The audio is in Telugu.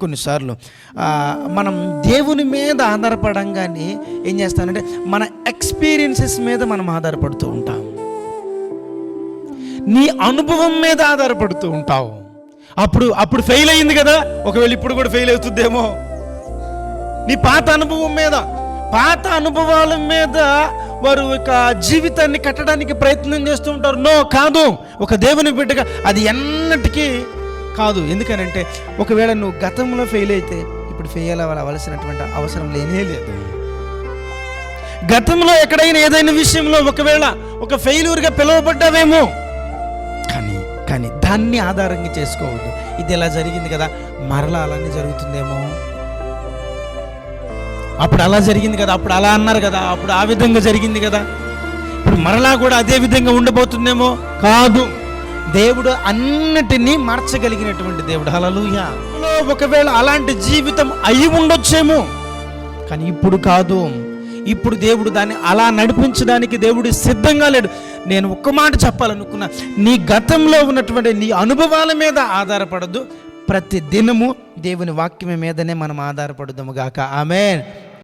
కొన్నిసార్లు మనం దేవుని మీద ఆధారపడంగానే ఏం చేస్తానంటే మన ఎక్స్పీరియన్సెస్ మీద మనం ఆధారపడుతూ ఉంటాం. నీ అనుభవం మీద ఆధారపడుతూ ఉంటావు. అప్పుడు ఫెయిల్ అయింది కదా, ఒకవేళ ఇప్పుడు కూడా ఫెయిల్ అవుతుందేమో. నీ పాత అనుభవాల మీద వారు ఒక జీవితాన్ని కట్టడానికి ప్రయత్నం చేస్తూ ఉంటారు. నో, కాదు. ఒక దేవుని బిడ్డగా అది ఎన్నటికీ కాదు. ఎందుకనంటే ఒకవేళ నువ్వు గతంలో ఫెయిల్ అయితే ఇప్పుడు ఫెయిల్ అవ్వాల్సినటువంటి అవసరం లేనే లేదు. గతంలో ఎక్కడైనా ఏదైనా విషయంలో ఒకవేళ ఒక ఫెయిల్యూర్గా పిలువబడ్డావేమో, కానీ దాన్ని ఆధారంగా చేసుకోవద్దు. ఇది ఎలా జరిగింది కదా, మరలా అలానే జరుగుతుందేమో. అప్పుడు అలా జరిగింది కదా, అప్పుడు అలా అన్నారు కదా, అప్పుడు ఆ విధంగా జరిగింది కదా, ఇప్పుడు మరలా కూడా అదే విధంగా ఉండబోతుందేమో. కాదు, దేవుడు అన్నిటినీ మార్చగలిగినటువంటి దేవుడు. హల్లెలూయా. ఒకవేళ అలాంటి జీవితం అయి ఉండొచ్చేమో, కానీ ఇప్పుడు కాదు. ఇప్పుడు దేవుడు దాన్ని అలా నడిపించడానికి దేవుడు సిద్ధంగా లేడు. నేను ఒక్క మాట చెప్పాలనుకున్నా, నీ గతంలో ఉన్నటువంటి నీ అనుభవాల మీద ఆధారపడద్దు. ప్రతి దినము దేవుని వాక్యం మీదనే మనం ఆధారపడదాము గాక. ఆమేన్.